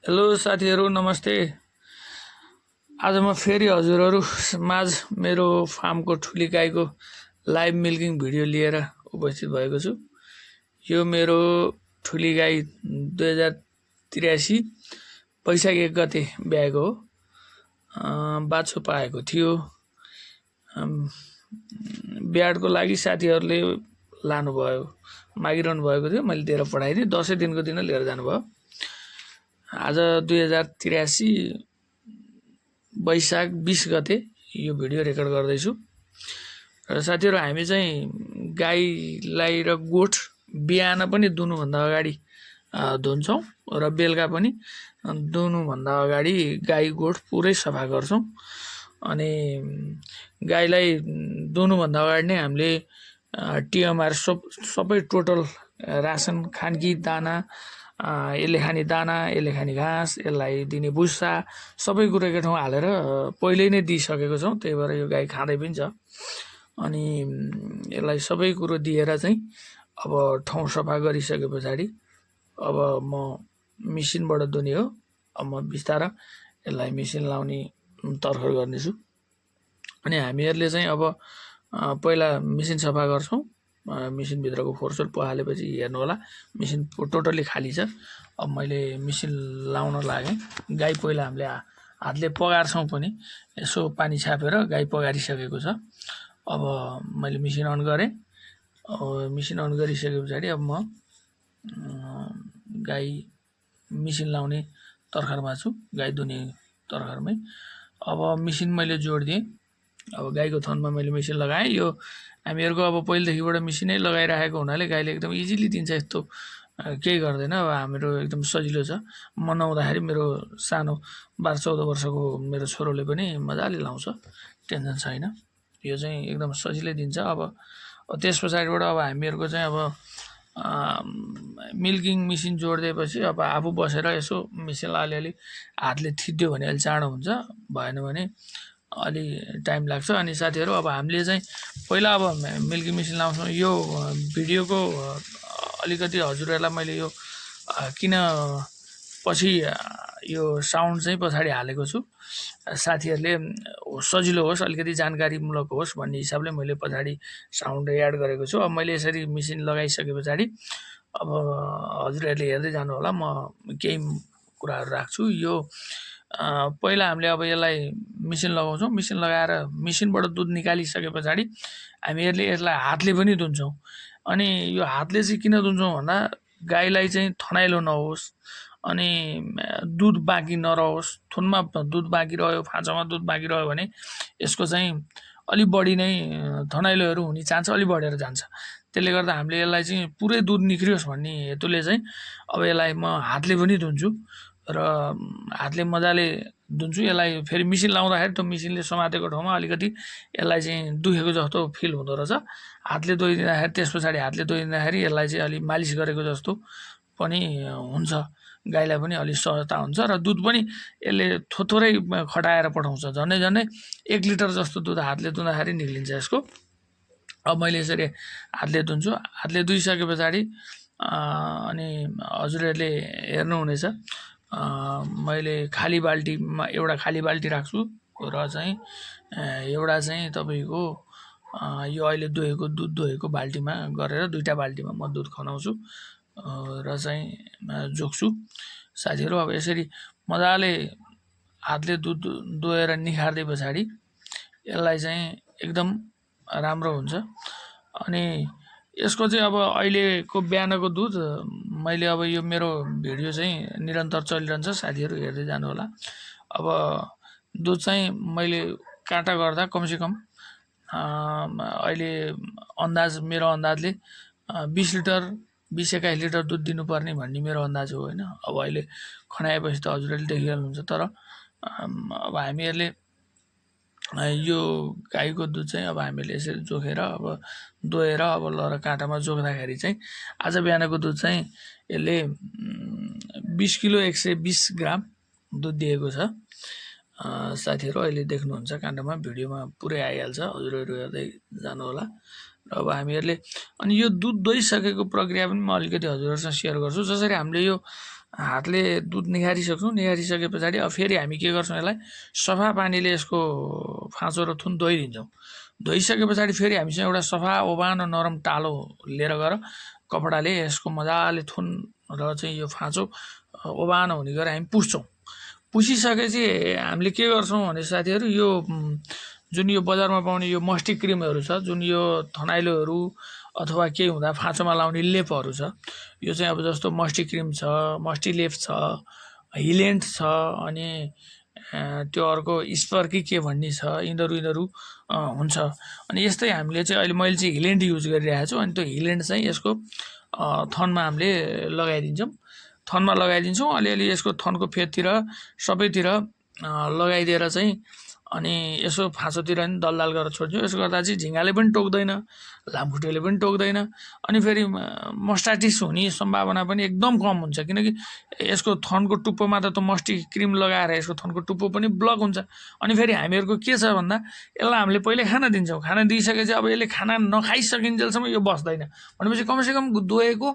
Hello साथीहरू नमस्ते। आज म फेरि हजुरहरू माझ मेरो फार्मको ठुली गाईको लाइभ मिल्किङ भिडियो लिएर उपस्थित भएको छु। यो मेरो ठुली गाई 2083 वैशाख 1 गते ब्याएको हो। बाछो पाएको थियो। ब्याडको लागि साथीहरूले लानुभयो, मागिरहनु भएको थियो, मैले दिएर पठाइदिएँ। 10 दिनको दिन लिएर जानुभयो। आज 2083 वैशाख 20 गते यो भिडियो रेकर्ड गर्दैछु। र साथीहरू हामी चाहिँ गाईलाई र गोठ बिहान पनि दुहुनुभन्दा अगाडि धुन्छौँ र बेलुका पनि दुहुनुभन्दा अगाडि गाई गोठ पुरै सफा गर्छौँ। अनि गाईलाई दुहुनुभन्दा अगाडि नै हामीले टिएमआर सबै टोटल रासन खानकी दाना, यसले खाने दाना, यसले खाने घाँस, यसलाई दिने भुस्सा सबै कुरो एकै ठाउँ हालेर पहिल्यै नै दिइसकेको छौँ। त्यही भएर यो गाई खाँदै पनि छ। अनि यसलाई सबै कुरो दिएर चाहिँ अब ठाउँ सफा गरिसके पछाडि अब म मेसिनबाट दुने हो। अब म बिस्तारा यसलाई मेसिन लाउने तर्खर गर्नेछु। अनि हामीहरूले चाहिँ अब पहिला मेसिन सफा गर्छौँ। मेसिनभित्रको फोहोरसोर पखालेपछि हेर्नु होला, मेसिन टोटल्ली खाली छ। अब मैले मेसिन लाउन लागेँ। गाई पहिला हामीले हातले पगार्छौँ पनि, यसो पानी छापेर गाई पगारिसकेको छ। अब मैले मेसिन अन गरेँ। मेसिन अन गरिसके पछाडि अब म गाई मेसिन लाउने तर्खरमा छु, गाई दुने तर्खरमै। अब मेसिन मैले जोडिदिएँ। अब गाईको थनमा मैले मेसिन लगाएँ। यो हामीहरूको अब पहिलेदेखिबाट मेसिनै लगाइराखेको हुनाले गाईले एकदम इजिली दिन्छ। यस्तो केही गर्दैन। अब हाम्रो एकदम सजिलो छ। म नहुँदाखेरि मेरो सानो 12-14 वर्षको मेरो छोरोले पनि मजाले लाउँछ, टेन्सन छैन। यो चाहिँ एकदम सजिलै दिन्छ। अब त्यस पछाडिबाट अब हामीहरूको चाहिँ अब मिल्किङ मेसिन जोडिदिएपछि अब आफू बसेर यसो मेसिनलाई अलिअलि हातले थिच्दियो भने अलि चाँडो हुन्छ, भएन भने अलि टाइम लाग्छ। अनि साथीहरू अब हामीले चाहिँ पहिला अब मिल्किङ मेसिन लाउँछौँ। यो भिडियोको अलिकति हजुरहरूलाई मैले यो किन पछि यो साउन्ड चाहिँ पछाडि हालेको छु, साथीहरूले सजिलो होस्, अलिकति जानकारीमूलक होस् भन्ने हिसाबले मैले पछाडि साउन्ड एड गरेको छु। अब मैले यसरी मेसिन लगाइसके पछाडि अब हजुरहरूले हेर्दै जानु होला, म केही कुराहरू राख्छु। यो पहिला हामीले अब यसलाई मेसिन लगाउँछौँ। मेसिन लगाएर मेसिनबाट दुध निकालिसके पछाडि हामीहरूले यसलाई हातले पनि दुन्छौँ। अनि यो हातले चाहिँ किन दुन्छौँ भन्दा गाईलाई चाहिँ थनाइलो नहोस्, अनि दुध बाँकी नरहोस्। थुनमा दुध बाँकी रह्यो, फाँचामा दुध बाँकी रह्यो भने यसको चाहिँ अलि बढी नै थनाइलोहरू हुने चान्स अलि बढेर जान्छ। त्यसले गर्दा हामीले यसलाई चाहिँ पुरै दुध निक्रियोस् भन्ने हेतुले चाहिँ अब यसलाई म हातले पनि दुन्छु र हातले मजाले दुन्छु। यसलाई फेरि मेसिन लाउँदाखेरि त्यो मेसिनले समातेको ठाउँमा अलिकति यसलाई चाहिँ दुखेको जस्तो फिल हुँदो रहेछ। हातले धोइदिँदाखेरि, त्यस पछाडि हातले धोइदिँदाखेरि यसलाई चाहिँ अलि मालिस गरेको जस्तो पनि हुन्छ। गाईलाई पनि अलिक सहजता हुन्छ र दुध पनि यसले थोरै खटाएर पठाउँछ। झन्डै 1 लिटर जस्तो दुध हातले दुँदाखेरि निक्लिन्छ यसको। अब मैले यसरी हातले दुन्छु। हातले दुइसके पछाडि अनि हजुरहरूले हेर्नुहुनेछ, मैले खाली बाल्टीमा एउटा खाली बाल्टी राख्छु र चाहिँ एउटा चाहिँ तपाईँको यो अहिले दुहेको दुध दुहेको बाल्टीमा गरेर दुईटा बाल्टीमा म दुध खनाउँछु र चाहिँ जोख्छु। साथीहरू अब यसरी मजाले हातले दुध दुहेर निखार्दै पछाडि यसलाई चाहिँ एकदम राम्रो हुन्छ। अनि यसको चाहिँ अब अहिलेको बिहानको दुध मैले अब यो मेरो भिडियो चाहिँ निरन्तर चलिरहन्छ, साथीहरू हेर्दै जानु होला। अब दुध चाहिँ मैले काटा गर्दा कमसेकम अहिले मेरो अन्दाजले 20 लिटर 20-21 लिटर दुध दिनुपर्ने भन्ने मेरो अन्दाज हो होइन। अब अहिले खनाएपछि त हजुरहरूले देखिहाल्नुहुन्छ। तर अब हामीहरूले यो गाईको दुध चाहिँ अब हामीले यसरी जोखेर अब दोहेर अब लर काँटामा जोख्दाखेरि चाहिँ आज बिहानको दुध चाहिँ यसले 20 किलो 120 ग्राम दुध दिएको छ। साथीहरू अहिले देख्नुहुन्छ काँटामा, भिडियोमा पुरै आइहाल्छ, हजुरहरू हेर्दै जानु होला। र अब हामीहरूले अनि यो दुध दोहिसकेको प्रक्रिया पनि म अलिकति हजुरहरूसँग सेयर गर्छु। जसरी हामीले यो हातले दुध निखारिसक्छौँ। निखारिसके पछाडि अब फेरि हामी के गर्छौँ, यसलाई सफा पानीले यसको फाँचो र थुन धोइदिन्छौँ। धोइसके पछाडि फेरि हामीसँग एउटा सफा ओभानो नरम टालो लिएर गएर कपडाले यसको मजाले थुन र चाहिँ यो फाँचो ओभानो हुने गरेर हामी पुस्छौँ। पुसिसकेपछि हामीले के गर्छौँ भने साथीहरू, यो जुन यो बजारमा पाउने यो मस्टिक क्रिमहरू छ, जुन यो थनाइलोहरू अथवा केही हुँदा फाँचोमा लाउने लेपहरू छ, यो चाहिँ अब जस्तो मस्टिक क्रिम छ, मस्टी लेप छ, हिलेन्ट छ, अनि त्यो अर्को स्पर कि के भन्ने छ, यिनीहरू हुन्छ। अनि यस्तै हामीले चाहिँ अहिले मैले चाहिँ हिलेन्ट युज गरिरहेको छु। अनि त्यो हिलेन्ट चाहिँ यसको थनमा हामीले लगाइदिन्छौँ। थनमा लगाइदिन्छौँ अलिअलि यसको थनको फेदतिर सबैतिर लगाइदिएर चाहिँ अनि यसो फाँचोतिर पनि दलदाल गरेर छोड्छौँ। यसो गर्दा चाहिँ झिँगाले पनि टोक्दैन, लामखुट्टेले पनि टोक्दैन, अनि फेरि मस्टाइटिस हुने सम्भावना पनि एकदम कम हुन्छ। किनकि यसको थनको टुप्पोमा त मस्टिक क्रिम लगाएर यसको थनको टुप्पो पनि ब्लक हुन्छ। अनि फेरि हामीहरूको के छ भन्दा, यसलाई हामीले पहिले खाना दिन्छौँ। खाना दिइसकेपछि अब यसले खाना नखाइसकिन्जेलसम्म यो बस्दैन। भनेपछि कमसेकम दुहेको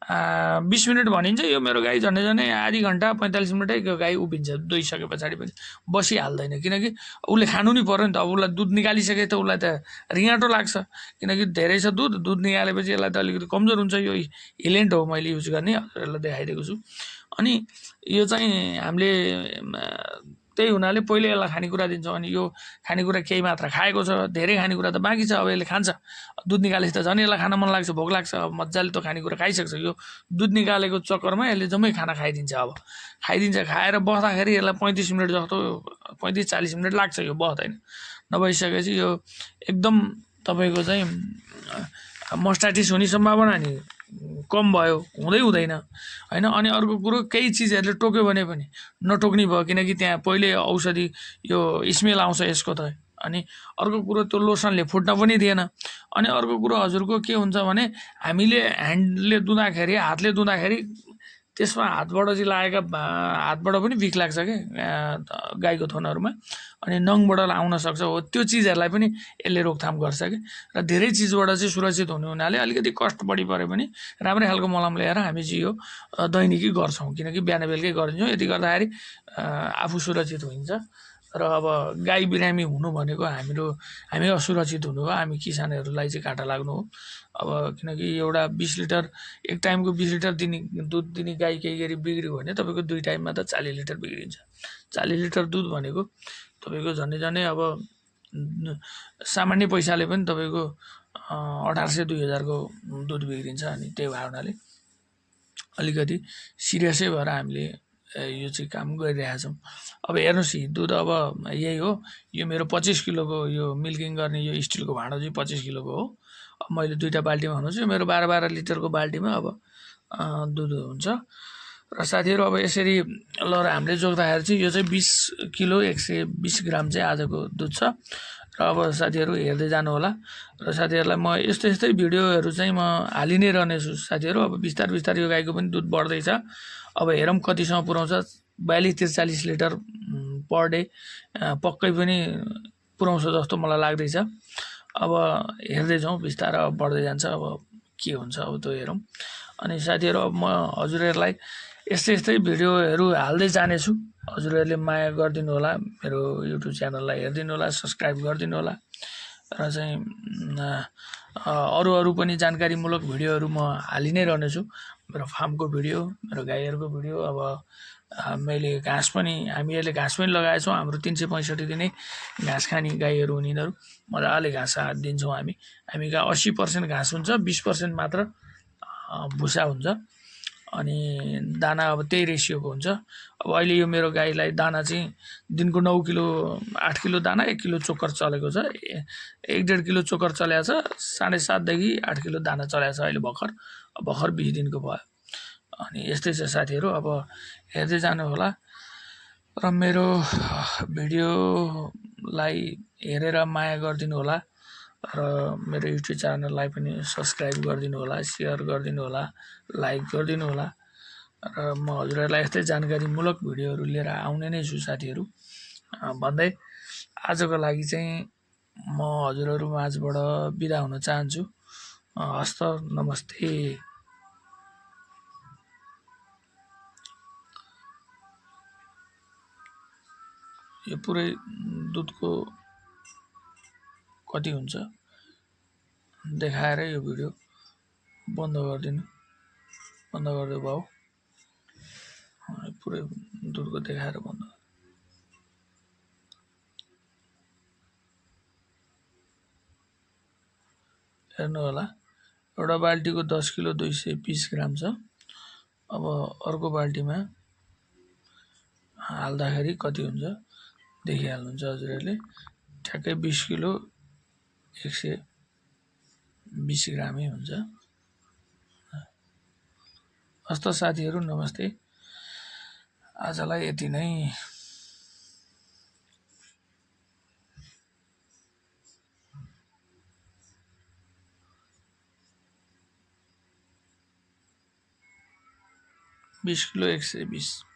20 मिनट भनिन्छ। यो मेरो गाई झन्डै आधी घन्टा 45 मिनटै गाई उभिन्छ। दुइसके पछाडि पनि बसिहाल्दैन, किनकि उसले खानु नि पर्यो नि त। अब उसलाई दुध निकालिसके त उसलाई त रिङाटो लाग्छ, किनकि धेरै छ दुध निकालेपछि यसलाई त अलिकति कमजोर हुन्छ। यो हिलेन्ट हो मैले युज गर्ने, हजुरहरूलाई देखाइदिएको छु। अनि यो चाहिँ हामीले त्यही हुनाले पहिले यसलाई खानेकुरा दिन्छौँ। अनि यो खानेकुरा केही मात्रा खाएको छ, धेरै खानेकुरा त बाँकी छ। अब यसले खान्छ, दुध निकालेपछि त झन् यसलाई खान मन लाग्छ, भोक लाग्छ। अब मजाले त खानेकुरा खाइसक्छ। यो दुध निकालेको चक्करमा यसले जम्मै खाना खाइदिन्छ। अब खाएर बस्दाखेरि यसलाई 35 मिनट जस्तो 35-40 मिनट लाग्छ, यो बस्दैन। नभइसकेपछि यो एकदम तपाईँको चाहिँ मस्टाइटिस हुने सम्भावना नि कम भयो, हुँदैन होइन। अनि अर्को कुरो, केही चिजहरूले टोक्यो भने पनि नटोक्ने भयो, किनकि त्यहाँ पहिले औषधि यो स्मेल आउँछ यसको त। अनि अर्को कुरो, त्यो लोसनले फुट्न पनि दिएन। अनि अर्को कुरो हजुरको के हुन्छ भने, हामीले ह्यान्डले दुँदाखेरि, हातले दुँदाखेरि त्यसमा हातबाट चाहिँ लागेका हातबाट पनि बिख लाग्छ कि गाईको थनहरूमा, अनि नङबाट आउन सक्छ। हो, त्यो चिजहरूलाई पनि यसले रोकथाम गर्छ कि। र धेरै चिजबाट चाहिँ सुरक्षित हुने हुनाले अलिकति कष्ट बढी पऱ्यो भने राम्रै खालको मलम ल्याएर हामी चाहिँ यो दैनिकी गर्छौँ, किनकि बिहान बेलुकै गरिदिन्छौँ। यति गर्दाखेरि आफू सुरक्षित हुन्छ। र अब गाई बिरामी हुनु भनेको हामी असुरक्षित हुनु हो, हामी किसानहरूलाई चाहिँ घाटा लाग्नु हो। अब किनकि एउटा 20 लिटर एक टाइमको 20 लिटर दुध दिने गाई केही गरी बिग्रियो भने तपाईँको 2 टाइममा त 40 लिटर बिग्रिन्छ। 40 लिटर दुध भनेको तपाईँको झन्डै अब सामान्य पैसाले पनि तपाईँको 1800-2000 को दुध बिग्रिन्छ। अनि त्यही भए हुनाले अलिकति सिरियसै भएर हामीले यो चाहिँ काम गरिरहेका छौँ। अब हेर्नुहोस्, दुध अब यही हो। यो मेरो 25 किलोको यो मिल्किङ गर्ने यो स्टिलको भाँडो चाहिँ 25 किलोको हो। अब मैले 2टा बाल्टीमा हुनुहुन्छ। यो मेरो 12-12 लिटरको बाल्टीमा अब दुध हुन्छ। र साथीहरू, अब यसरी लर हामीले जोग्दाखेरि चाहिँ यो चाहिँ 20 किलो 120 ग्राम चाहिँ आजको दुध छ। र अब साथीहरू हेर्दै जानु होला। र साथीहरूलाई म यस्तै भिडियोहरू चाहिँ म हालि नै रहनेछु साथीहरू। अब बिस्तारै यो गाईको पनि दुध बढ्दैछ। अब हेरौँ कतिसम्म पुऱ्याउँछ। 42-43 लिटर पर डे पक्कै पनि पुऱ्याउँछ जस्तो मलाई लाग्दैछ। अब हेर्दै जाउँ, बिस्तारै बढ्दै जान्छ। अब के हुन्छ अब त्यो हेरौँ। अनि साथीहरू, अब म हजुरहरूलाई यस्तै भिडियोहरू हाल्दै जानेछु। हजुरहरूले माया गरिदिनु होला, मेरो युट्युब च्यानललाई हेरिदिनु होला, सब्सक्राइब गरिदिनु होला। र चाहिँ अरू पनि जानकारीमूलक भिडियोहरू म हालि नै रहनेछु। मेरो फार्मको भिडियो, मेरो गाईहरूको भिडियो। अब हामीले हामीहरूले घाँस पनि लगाएका छौँ। हाम्रो 365 दिनै घाँस खाने गाईहरू हुन् यिनीहरू। मजाले घाँस दिन्छौँ हामी कहाँ 80% घाँस हुन्छ, 20% मात्र भुसा हुन्छ। अनि दाना अब त्यही रेसियोको हुन्छ। अब अहिले यो मेरो गाईलाई दाना चाहिँ दिनको 9 किलो 8 किलो दाना, 1 किलो चोकर चलेको छ। 1.5 किलो चोकर चलेको छ। 7.5 देखि 8 किलो दाना चलेको छ अहिले भर्खर 20 दिनको भयो। अनि यस्तै छ साथीहरू। अब हेर्दै जानु होला र मेरो भिडियोलाई हेरेर माया गरिदिनु होला। र मेरो युट्युब च्यानललाई पनि सब्सक्राइब गरिदिनु होला, सेयर गरिदिनु होला, लाइक गरिदिनु होला। र म हजुरहरूलाई यस्तै जानकारीमूलक भिडियोहरू लिएर आउने नै छु साथीहरू भन्दै आजको लागि चाहिँ म हजुरहरू माझबाट बिदा हुन चाहन्छु। हस्त, नमस्ते। यो पुरै दुधको कति हुन्छ देखाएर यो भिडियो बन्द गरिदिनु, बन्द गरिदियो भाउ। पुरै दुधको देखाएर बन्द हेर्नु होला। एउटा बाल्टीको 10 किलो 220 ग्राम छ। अब अर्को बाल्टीमा हाल्दाखेरि कति हुन्छ देखिहाल्नुहुन्छ हजुरहरूले। ठ्याक्कै 20 किलो 120 ग्रामै हुन्छ। हस्त साथीहरू नमस्ते, आजलाई यति नै। $20 किलो 120।